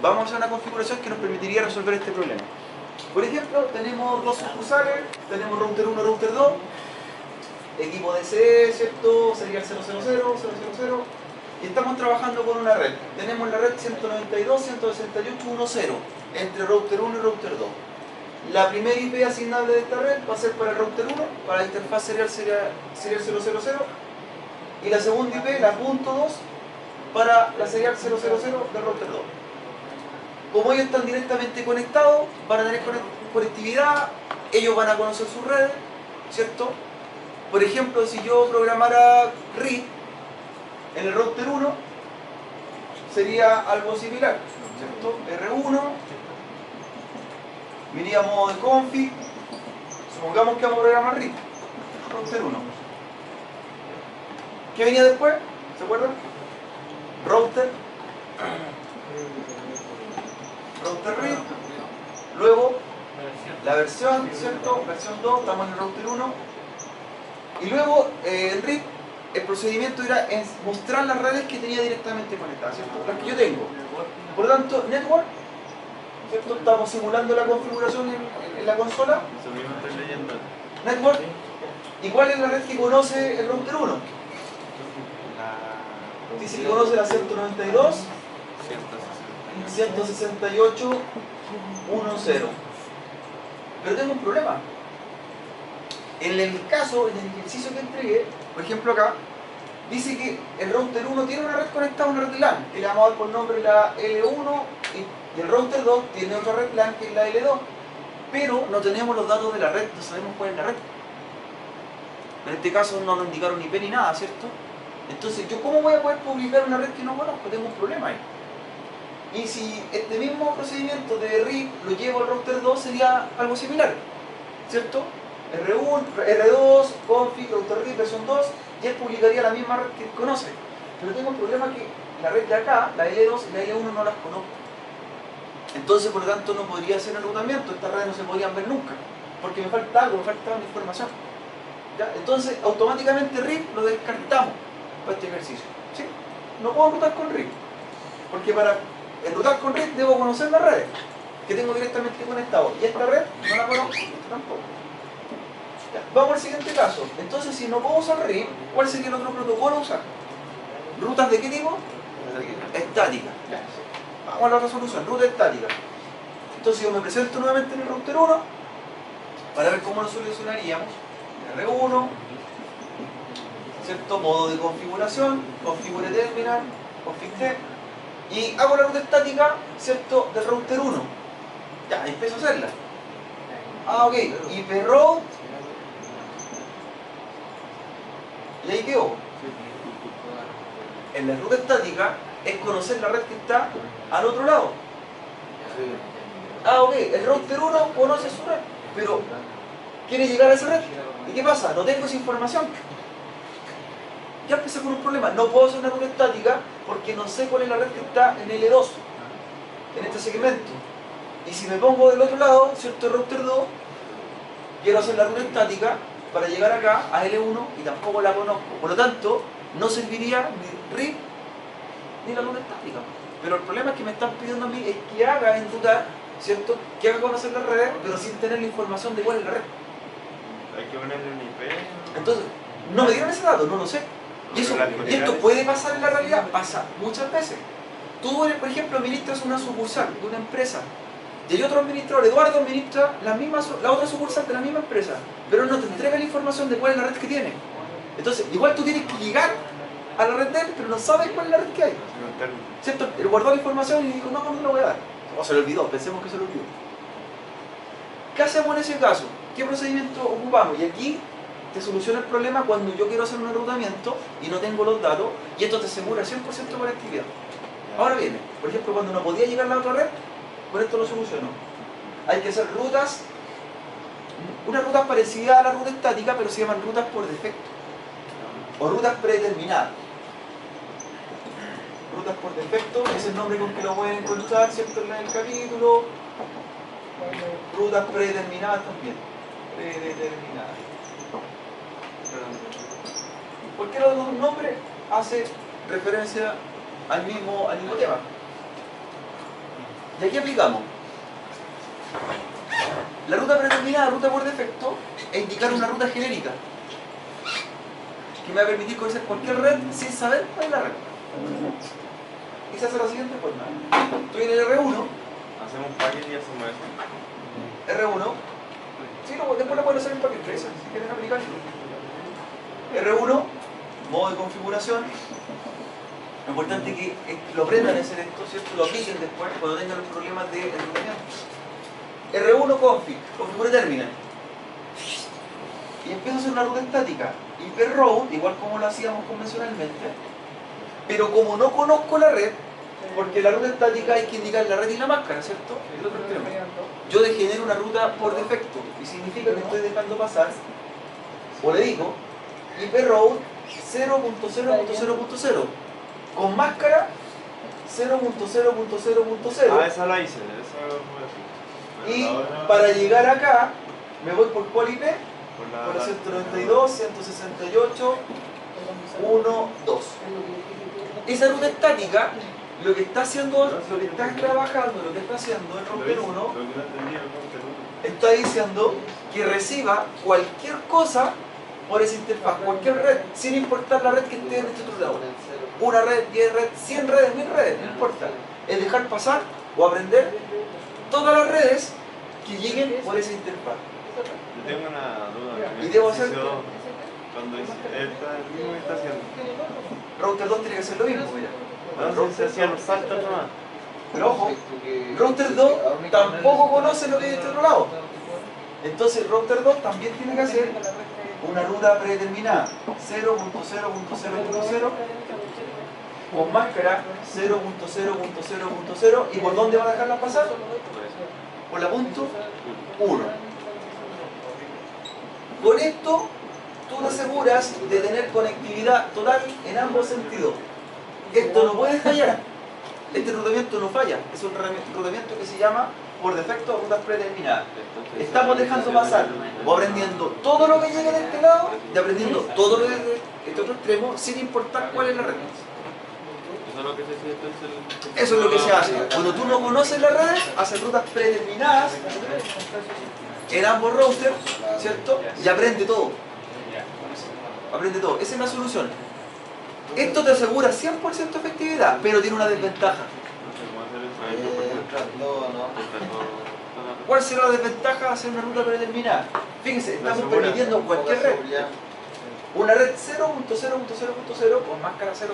vamos a hacer una configuración que nos permitiría resolver este problema. Por ejemplo, tenemos dos sucursales, tenemos router 1 y router 2, equipo DCE, ¿cierto? Sería el 000, 000, y estamos trabajando con una red. Tenemos la red 192.168.1.0 entre router 1 y router 2. La primera IP asignable de esta red va a ser para el router 1, para la interfaz serial 000, y la segunda IP, la punto 2, para la serial 000 del router 2. Como ellos están directamente conectados, van a tener conectividad, ellos van a conocer sus redes, ¿cierto? Por ejemplo, si yo programara RIP en el router 1, sería algo similar, ¿cierto? R1, miríamos de config, supongamos que vamos a programar RIP, router 1. ¿Qué venía después? ¿Se acuerdan? Router RIP, luego la versión, ¿cierto? Versión 2, estamos en el router 1, y luego el RIP, el procedimiento era mostrar las redes que tenía directamente conectadas, ¿cierto? Las que yo tengo. Por lo tanto, network, ¿cierto? Estamos simulando la configuración en la consola. Eso mismo estoy leyendo. Network. ¿Y cuál es la red que conoce el router 1? Dice que conoce la 192. 168.1.0. Pero tengo un problema. En el caso, en el ejercicio que entregué, por ejemplo acá, dice que el router 1 tiene una red conectada a una red LAN, que le vamos a dar por nombre la L1, y el router 2 tiene otra red LAN que es la L2. Pero no tenemos los datos de la red, no sabemos cuál es la red. En este caso no nos indicaron IP ni nada, ¿cierto? Entonces, ¿yo cómo voy a poder publicar una red que no conozco? Tengo un problema ahí. Y si este mismo procedimiento de RIP lo llevo al router 2, sería algo similar, ¿cierto? R1, R2, config, router RIP, versión 2, y él publicaría la misma red que él conoce. Pero tengo el problema que la red de acá, la L2 y la L1 no las conozco. Entonces, por lo tanto, no podría hacer enrutamiento, estas redes no se podrían ver nunca, porque me falta algo, me falta una información. ¿Ya? Entonces, automáticamente RIP lo descartamos para este ejercicio, ¿sí? No puedo enrutar con RIP, porque para enrutar con RIP debo conocer las redes que tengo directamente conectado, y esta red no la conozco, esta tampoco. Ya, vamos al siguiente caso. Entonces, si no puedo usar RIP, ¿cuál sería el otro protocolo a usar? ¿Rutas de qué tipo? Estáticas. Ya. Vamos a la otra solución, ruta estática. Entonces yo me presento nuevamente en el router 1 para ver cómo lo solucionaríamos. R1, ¿cierto? Modo de configuración, configure terminal, config T, y hago la ruta estática, ¿cierto? Del router 1. Ya, empiezo a hacerla. Ok, IP route, y ahí quedó. En la ruta estática es conocer la red que está al otro lado. Ok, el router 1 conoce su red, pero quiere llegar a esa red. ¿Y qué pasa? No tengo esa información. Ya empecé con un problema. No puedo hacer una ruta estática porque no sé cuál es la red que está en L2, en este segmento. Y si me pongo del otro lado, ¿cierto? El router 2, quiero hacer la ruta estática para llegar acá a L1 y tampoco la conozco. Por lo tanto, no serviría ni RIP ni la ruta estática. Pero el problema es que me están pidiendo a mí es que haga enrutar, ¿cierto? Que haga conocer la red, pero sin tener la información de cuál es la red. Hay que ponerle un IP. Entonces, no me dieron ese dato, no lo sé. Y esto puede pasar en la realidad, pasa muchas veces. Tú, por ejemplo, administras una sucursal de una empresa, y hay otro administrador, Eduardo, administra la otra sucursal de la misma empresa, pero no te entrega la información de cuál es la red que tiene. Entonces, igual tú tienes que llegar a la red de él, pero no sabes cuál es la red que hay. ¿Cierto? Él guardó la información y dijo, no lo voy a dar. O se lo olvidó, pensemos que se lo olvidó. ¿Qué hacemos en ese caso? ¿Qué procedimiento ocupamos? Y aquí te soluciona el problema cuando yo quiero hacer un enrutamiento y no tengo los datos, y esto te asegura 100% conectividad. Ahora viene, por ejemplo, cuando no podía llegar a la otra red, con esto lo soluciono. Hay que hacer rutas, una ruta parecida a la ruta estática, pero se llaman rutas por defecto, o rutas predeterminadas. Rutas por defecto es el nombre con que lo pueden encontrar, ¿cierto? En el capítulo. Rutas predeterminadas también. Predeterminadas. Cualquiera de los dos nombres hace referencia al mismo tema. Y aquí aplicamos la ruta predeterminada, ruta por defecto, e indicar una ruta genérica que me va a permitir conocer cualquier red sin saber cuál es la red. Y se hace la siguiente forma. Estoy en el R1, Hacemos un paquete y hacemos eso. R1, sí, después lo pueden hacer en paquete tracer, si quieren aplicarlo. R1, modo de configuración. Lo importante es que lo aprendan a hacer esto, ¿cierto? Lo apliquen después cuando tengan los problemas de enrutamiento. R1 config, configure terminal. Y empiezo a hacer una ruta estática, hyperroute, igual como lo hacíamos convencionalmente, pero como no conozco la red, porque la ruta estática hay que indicar la red y la máscara, ¿cierto? Es otro extremo. Yo genero una ruta por defecto, y significa que estoy dejando pasar, o le digo, hyperroute 0.0.0.0, con máscara 0.0.0.0. Ah, esa la hice, esa fue así. Y Pero ahora- para llegar acá, me voy por cuál IP, por la- por el 192, 168, 1, 2. Esa ruta estática, lo que está haciendo, lo que está trabajando, lo que está haciendo el router 1, Lo que no entendía el router 1. está diciendo que reciba cualquier cosa por esa interfaz, cualquier red, sin importar la red que esté en este otro lado. Una red, 10 redes, 100 redes, 1000 redes, no importa. Es dejar pasar o aprender todas las redes que lleguen por esa interfaz. Yo tengo una duda. Y debo hacer- Cuando hice esta, el mismo que está haciendo. Router 2 tiene que hacer lo mismo, mira. No, se hacían los saltos nomás. Pero ojo, Router 2 tampoco conoce lo que hay de este otro lado. Entonces Router 2 también tiene que hacer una ruta predeterminada 0.0.0.0 con máscara 0.0.0.0. ¿Y por dónde va a dejarla pasar? Por la punto 1. Con esto tú te aseguras de tener conectividad total en ambos sentidos. Esto no puede fallar. Este enrutamiento no falla. Es un enrutamiento que se llama por defecto rutas predeterminadas. Estamos dejando pasar o aprendiendo todo lo que llegue de este lado y aprendiendo todo lo de este otro extremo sin importar cuál es la red. Eso es lo que se hace entonces. Eso es lo que se hace. Cuando tú no conoces las redes, haces rutas predeterminadas en ambos routers, ¿cierto? Y aprende todo. Aprende todo. Esa es la solución. Esto te asegura 100% efectividad, pero tiene una desventaja. ¿Cuál será la desventaja de hacer una ruta predeterminada? Fíjense, estamos permitiendo cualquier red. Una red 0.0.0.0 con máscara 000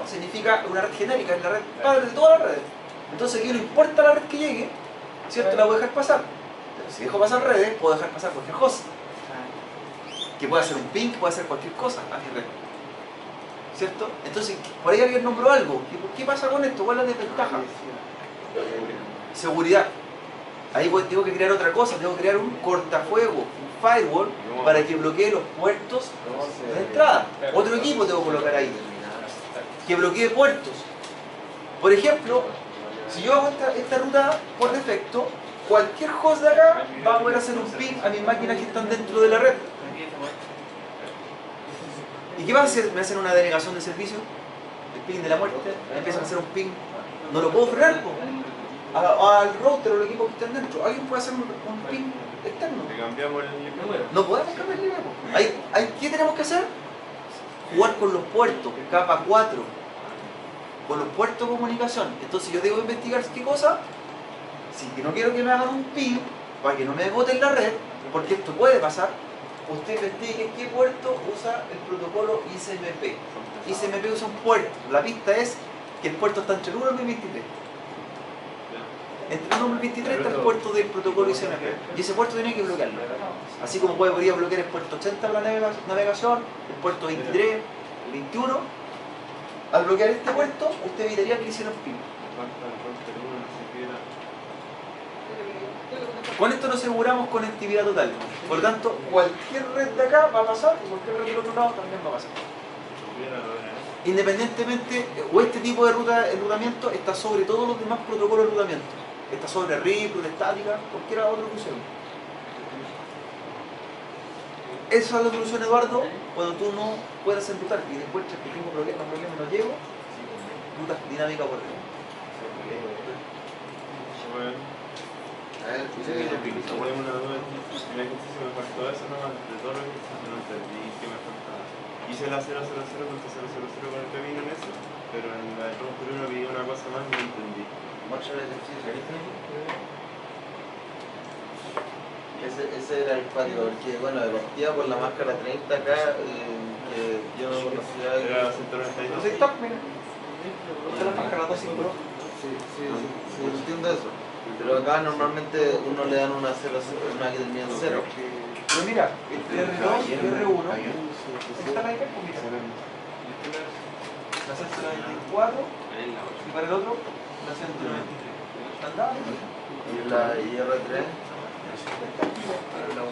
significa una red genérica, es la red padre de todas las redes. Entonces aquí no importa la red que llegue, ¿cierto? La voy a dejar pasar. Pero si dejo pasar redes, puedo dejar pasar cualquier cosa. Que puede ser un ping, puede ser cualquier cosa a mi red. ¿Cierto? Entonces, por ahí alguien nombró algo. ¿Qué pasa con esto? ¿Cuál es la desventaja? Seguridad. Ahí tengo que crear otra cosa, tengo que crear un cortafuego, un firewall, para que bloquee los puertos de entrada. Otro equipo tengo que colocar ahí, que bloquee puertos. Por ejemplo, si yo hago esta ruta por defecto, cualquier host de acá va a poder hacer un ping a mis máquinas que están dentro de la red. ¿Y qué va a hacer? ¿Me hacen una denegación de servicio? El ping de la muerte, empiezan a hacer un ping. No lo puedo frenar, po. Al router o al equipo que están dentro. Alguien puede hacer un ping externo. Le cambiamos el número. No podemos cambiar el nivel. ¿Qué tenemos que hacer? Jugar con los puertos, capa 4. Con los puertos de comunicación. Entonces yo debo investigar qué cosa. Si no quiero que me hagan un ping, para que no me boten la red, porque esto puede pasar, usted investigue qué puerto usa el protocolo ICMP. ICMP usa un puerto. La pista es que el puerto está entre el 1 y el 23. Entre el 1 y el 23 está el puerto del protocolo ICMP. Y ese puerto tiene que bloquearlo. Así como podría bloquear el puerto 80 para la navegación, el puerto 23, el 21. Al bloquear este puerto, usted evitaría que le hicieran ping. Con esto nos aseguramos conectividad total. Por lo tanto, cualquier red de acá va a pasar y cualquier red del otro lado también va a pasar. Independientemente, o este tipo de enrutamiento está sobre todos los demás protocolos de enrutamiento. Está sobre RIP, ruta estática, cualquiera otro que usemos. Esa es la solución, Eduardo, cuando tú no puedas enrutar y encuentras que tengo problemas, no llego, ruta dinámica por dentro. Tengo una duda. En el ejercicio me faltó eso nomás, de todo lo que no entendí qué me faltaba. Hice la 000 contra 000 con el camino en eso, pero en la de Rojo Perú vi una cosa más y no entendí. Ese era el patio, porque bueno, de partida por la máscara 30 acá, que yo no conocía. Era No 192. sé, top, mira. Está la máscara 2 símbolos. Sí, entiendo eso. Pero acá normalmente uno le dan una 0, una que termina en 0. Pero mira, el R2 y el R1. Está la hiper, mira. La 194 y para el otro la 193. ¿Andaba? Y la IR3, La 1.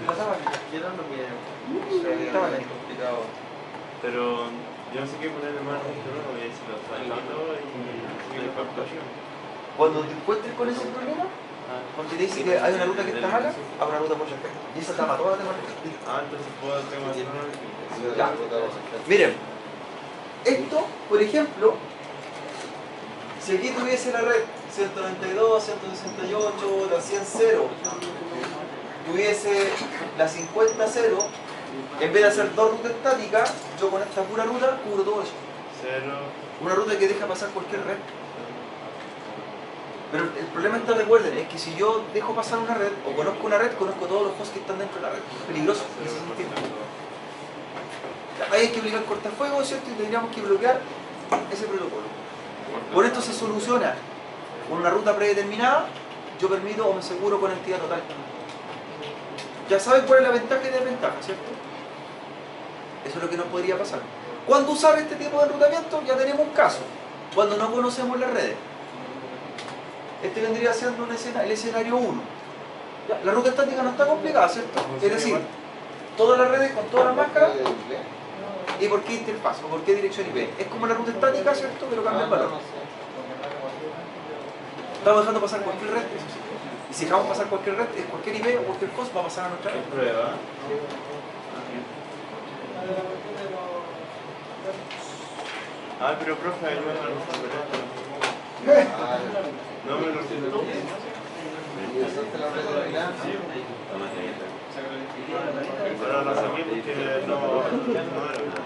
La sábana. quiero lo que es complicado. Pero yo no sé qué ponerle más a esto, ¿no? Y si lo está dejando y si le falta. Cuando te encuentres con ese problema, cuando te dice que hay una ruta que está mala, hay una ruta por efecto. Y esa tapa toda la temática. Entonces puedo hacer más. Ya. Miren, esto, por ejemplo, si aquí tuviese la red 192, 168, la 100, 0, tuviese la 50, 0, en vez de hacer dos rutas estáticas, yo con esta pura ruta cubro todo eso. 0. Una ruta que deja pasar cualquier red. Pero el problema está, recuerden, es que si yo dejo pasar una red, o conozco una red, conozco todos los hosts que están dentro de la red. Es peligroso en ese sentido. Ahí hay que aplicar cortafuegos, ¿cierto? Y tendríamos que bloquear ese protocolo. Por esto se soluciona con una ruta predeterminada, yo permito o me aseguro con entidad total. Ya saben cuál es la ventaja y desventaja, ¿cierto? Eso es lo que nos podría pasar. Cuando usar este tipo de enrutamiento, ya tenemos un caso. Cuando no conocemos las redes. Este vendría siendo el escenario 1. La ruta estática no está complicada, ¿cierto? Es decir, todas las redes con todas las máscaras. ¿Y por qué interfaz? ¿O por qué dirección IP? Es como la ruta estática, ¿cierto? Pero cambia el valor. Estamos dejando pasar cualquier red. Y si dejamos pasar cualquier red, cualquier IP o cualquier host va a pasar a nuestra red. Prueba. Pero profe, ahí me van a resolver esto. No me lo resultó. Ahora lo saqué porque no era.